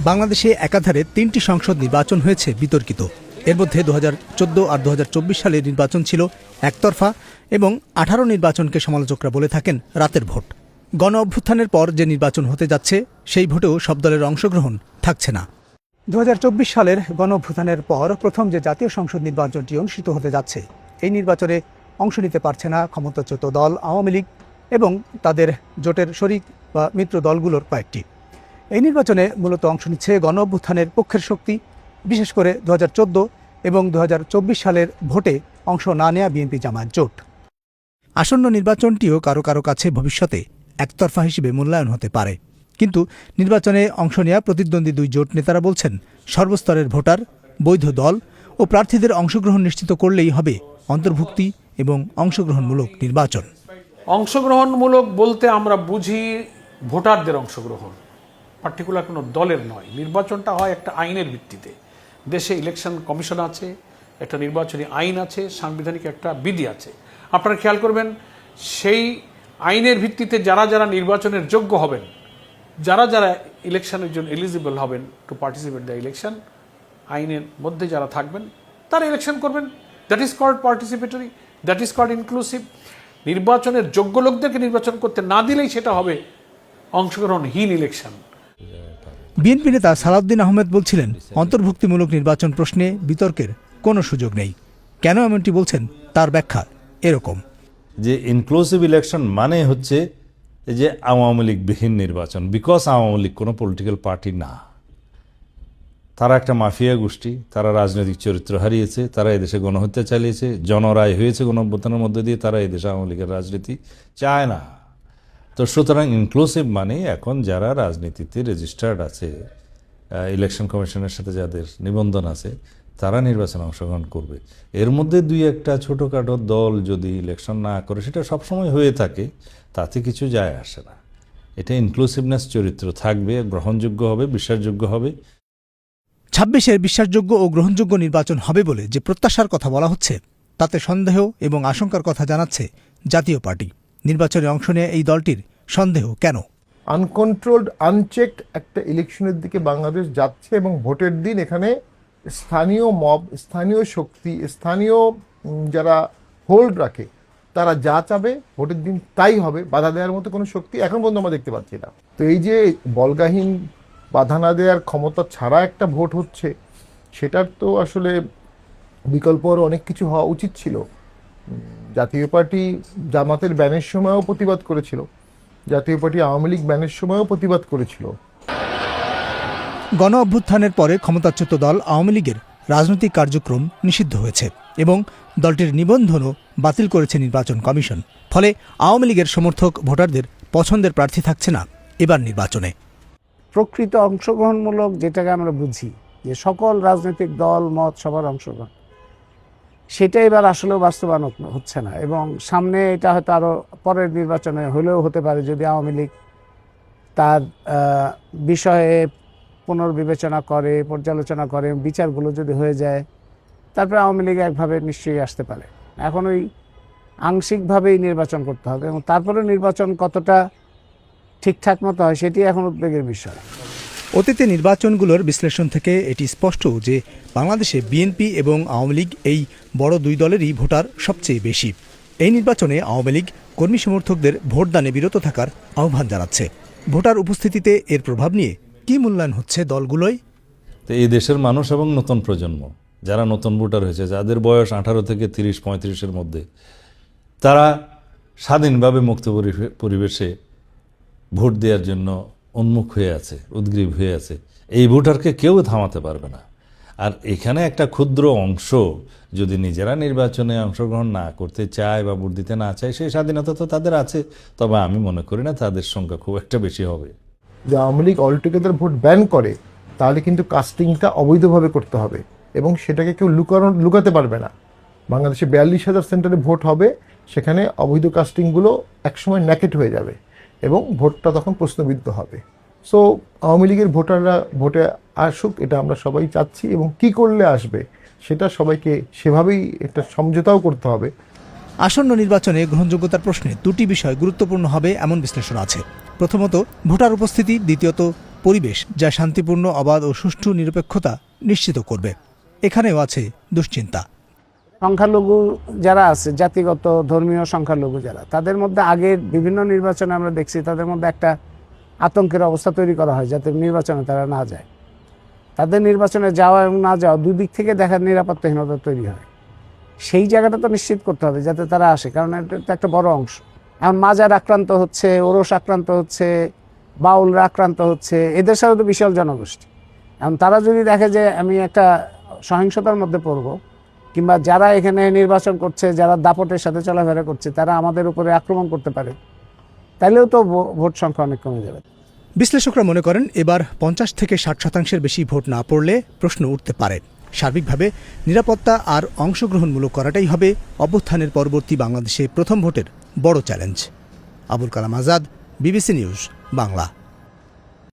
বাংলাদেশে একাধারে ৩টি সংসদ নির্বাচন হয়েছে বিতর্কিত। এর মধ্যে 2014 আর 2024 সালের নির্বাচন ছিল একতরফা এবং 18 নির্বাচনকে সমালোচকরা বলে থাকেন রাতের ভোট। গণ অভ্যুত্থানের পর যে নির্বাচন হতে যাচ্ছে সেই ভোটেও সব দলের অংশগ্রহণ থাকছে না। 2024 সালের গণ অভ্যুত্থানের পর প্রথম যে জাতীয় সংসদ নির্বাচনটি অনুষ্ঠিত হতে যাচ্ছে, এই নির্বাচনে অংশ নিতে পারছে না ক্ষমতাচ্যুত দল আওয়ামী লীগ এবং তাদের জোটের শরিক বা মিত্র দলগুলোর কয়েকটি। এই নির্বাচনে মূলত অংশ নিচ্ছে গণ অভ্যুত্থানের পক্ষের শক্তি, বিশেষ করে 2014 এবং 2024 সালের ভোটে অংশ না নেয়া বিএনপি জামায়াত জোট। আসন্ন নির্বাচনটিও কারো কারো কাছে ভবিষ্যতে একতরফা হিসেবে মূল্যায়ন হতে পারে। কিন্তু নির্বাচনে অংশ নেয়া প্রতিদ্বন্দ্বী দুই জোট নেতারা বলছেন, সর্বস্তরের ভোটার, বৈধ দল ও প্রার্থীদের অংশগ্রহণ নিশ্চিত করলেই হবে অন্তর্ভুক্তি এবং অংশগ্রহণমূলক নির্বাচন। অংশগ্রহণমূলক বলতে আমরা বুঝি ভোটারদের অংশগ্রহণ, পার্টিকুলার কোনো দলের নয়। নির্বাচনটা হয় একটা আইনের ভিত্তিতে। দেশে ইলেকশন কমিশন আছে, একটা নির্বাচনী আইন আছে, সাংবিধানিক একটা বিধি আছে। আপনারা খেয়াল করবেন, সেই আইনের ভিত্তিতে যারা যারা নির্বাচনের যোগ্য হবেন, যারা যারা ইলেকশনের জন্য এলিজিবল হবেন টু পার্টিসিপেট দ্য ইলেকশন, আইনের মধ্যে যারা থাকবেন তারা ইলেকশন করবেন। That is called participatory, that is called inclusive. নির্বাচনের যোগ্য লোকদেরকে নির্বাচন করতে না দিলেই সেটা হবে অংশগ্রহণহীন ইলেকশন। বিএনপি নেতা সালাউদ্দিন আহমেদ বলছিলেন, অন্তর্ভুক্তিমূলক নির্বাচন প্রশ্নে বিতর্কের কোনো সুযোগ নেই। কেন এমনটি বলছেন তার ব্যাখ্যা এরকম যে ইনক্লুসিভ ইলেকশন মানে হচ্ছে যে আওয়ামী লীগ বিহীন নির্বাচন, বিকজ আওয়ামী লীগ কোনো পলিটিক্যাল পার্টি না। তারা একটা মাফিয়া গোষ্ঠী, তারা রাজনৈতিক চরিত্র হারিয়েছে, তারা এদেশে গণহত্যা চালিয়েছে, জনরায় হয়েছে গণঅভ্যুত্থানের মধ্যে দিয়ে, তারা এদেশে আওয়ামী লীগের রাজনীতি চায় না। তো সুতরাং ইনক্লুসিভ মানে এখন যারা রাজনীতিতে রেজিস্টার্ড আছে, ইলেকশন কমিশনের সাথে যাদের নিবন্ধন আছে, তারা নির্বাচনে অংশগ্রহণ করবে। এর মধ্যে দুই একটা ছোটোখাটো দল যদি ইলেকশন না করে, সেটা সবসময় হয়ে থাকে, তাতে কিছু যায় আসে না। এটা ইনক্লুসিভনেস চরিত্র থাকবে, গ্রহণযোগ্য হবে, বিশ্বাসযোগ্য হবে। 26-এর বিশ্বাসযোগ্য ও গ্রহণযোগ্য নির্বাচন হবে বলে যে প্রত্যাশার কথা বলা হচ্ছে, তাতে সন্দেহ এবং আশঙ্কার কথা জানাচ্ছে জাতীয় পার্টি। নির্বাচনে অংশ নেয় এই দলটির সন্দেহ কেন? আনকন্ট্রোলড, আনচেকড একটা ইলেকশনের দিকে বাংলাদেশ যাচ্ছে এবং ভোটের দিন এখানে স্থানীয় মব, স্থানীয় শক্তি, স্থানীয় যারা হোল্ড রাখে, তারা যা চাবে ভোটের দিন তাই হবে। বাধা দেওয়ার মতো কোনো শক্তি এখন পর্যন্ত আমরা দেখতে পাচ্ছি না। তো এই যে বলগাহীন বাধা না দেওয়ার ক্ষমতা ছাড়া একটা ভোট হচ্ছে, সেটার তো আসলে বিকল্প আরও অনেক কিছু হওয়া উচিত ছিল। জাতীয় পার্টি জামাতের ব্যানের সময়ও প্রতিবাদ করেছিল, জাতীয় পার্টি আওয়ামী লীগ ব্যানের সময়ও প্রতিবাদ করেছিল। গণ অভ্যুত্থানের পরে ক্ষমতাচ্যুত দল আওয়ামী লীগের রাজনৈতিক কার্যক্রম নিষিদ্ধ হয়েছে এবং দলটির নিবন্ধনও বাতিল করেছে নির্বাচন কমিশন। ফলে আওয়ামী লীগের সমর্থক ভোটারদের পছন্দের প্রার্থী থাকছে না এবার নির্বাচনে। প্রকৃত অংশগ্রহণমূলক যেটাকে আমরা বুঝি, যে সকল রাজনৈতিক দল মত সবার অংশগ্রহণ, সেটা এবার আসলেও বাস্তবায়ন হচ্ছে না। এবং সামনে এটা হয়তো আরও পরের নির্বাচনে হলেও হতে পারে, যদি আওয়ামী লীগ তার বিষয়ে পুনর্বিবেচনা করে, পর্যালোচনা করে, বিচারগুলো যদি হয়ে যায়, তারপরে আওয়ামী লীগ একভাবে নিশ্চয়ই আসতে পারে। এখন ওই আংশিকভাবেই নির্বাচন করতে হবে এবং তারপরে নির্বাচন কতটা ঠিকঠাক মতো হয় সেটি এখন উদ্বেগের বিষয়। অতীতে নির্বাচনগুলোর বিশ্লেষণ থেকে এটি স্পষ্ট যে বাংলাদেশে বিএনপি এবং আওয়ামী লীগ এই বড় দুই দলেরই ভোটার সবচেয়ে বেশি। এই নির্বাচনে আওয়ামী লীগ কর্মী সমর্থকদের ভোটদানে বিরত থাকার আহ্বান জানাচ্ছে। ভোটার উপস্থিতিতে এর প্রভাব নিয়ে কি মূল্যায়ন হচ্ছে দলগুলোই? তো এই দেশের মানুষ এবং নতুন প্রজন্ম যারা নতুন ভোটার হয়েছে, যাদের বয়স 18 থেকে 30-35-এর মধ্যে, তারা স্বাধীনভাবে মুক্ত পরিবেশে ভোট দেওয়ার জন্য উন্মুখ হয়ে আছে, উদ্গ্রীব হয়ে আছে। এই ভোটারকে কেউ থামাতে পারবে না। আর এখানে একটা ক্ষুদ্র অংশ যদি নিজেরা নির্বাচনে অংশগ্রহণ না করতে চায় বা ভোট দিতে না চায়, সেই স্বাধীনতা তো তাদের আছে, তবে আমি মনে করি না তাদের সংখ্যা খুব একটা বেশি হবে। যে Awami League altogether vote ban করে, তাহলে কিন্তু কাস্টিংটা অবৈধভাবে করতে হবে এবং সেটাকে কেউ লুকাতে পারবে না। বাংলাদেশে 42,000 সেন্টারে ভোট হবে, সেখানে অবৈধ কাস্টিংগুলো একসময় ন্যাকেট হয়ে যাবে এবং ভোটটা তখন প্রশ্নবিদ্ধ হবে। সো আওয়ামী লীগের ভোটাররা ভোটে আসুক, এটা আমরা সবাই চাচ্ছি, এবং কি করলে আসবে সেটা সবাইকে সেভাবেই একটা সমঝোতাও করতে হবে। আসন্ন নির্বাচনে গ্রহণযোগ্যতার প্রশ্নে দুটি বিষয় গুরুত্বপূর্ণ হবে এমন বিশ্লেষণ আছে। প্রথমত ভোটার উপস্থিতি, দ্বিতীয়ত পরিবেশ যা শান্তিপূর্ণ, অবাধ ও সুষ্ঠু নিরপেক্ষতা নিশ্চিত করবে। এখানেও আছে দুশ্চিন্তা। সংখ্যালঘু যারা আছে, জাতিগত ধর্মীয় সংখ্যালঘু যারা, তাদের মধ্যে আগের বিভিন্ন নির্বাচনে আমরা দেখছি তাদের মধ্যে একটা আতঙ্কের অবস্থা তৈরি করা হয় যাতে নির্বাচনে তারা না যায়। তাদের নির্বাচনে যাওয়া এবং না যাওয়া দুই দিক থেকে দেখার নিরাপত্তাহীনতা তৈরি হয়। সেই জায়গাটা তো নিশ্চিত করতে হবে যাতে তারা আসে, কারণ এটা তো একটা বড় অংশ। এখন মাজার আক্রান্ত হচ্ছে, ওরস আক্রান্ত হচ্ছে, বাউলরা আক্রান্ত হচ্ছে, এদের সাথে তো বিশাল জনগোষ্ঠী। এখন তারা যদি দেখে যে আমি একটা সহিংসতার মধ্যে পড়বো, কিংবা যারা এখানে নির্বাচন করছে, যারা দাপটের সাথে চলাফেরা করছে, তারা আমাদের উপরে আক্রমণ করতে পারে, তাইলেও তো ভোট সংখ্যা অনেক কমে যাবে। বিশ্লেষকরা মনে করেন এবার 50 থেকে 60% বেশি ভোট না পড়লে প্রশ্ন উঠতে পারে। সার্বিকভাবে নিরাপত্তা আর অংশগ্রহণমূলক করাটাই হবে অভ্যুত্থানের পরবর্তী বাংলাদেশে প্রথম ভোটের বড় challenge. Abul Kalam Azad, BBC news, Bangla.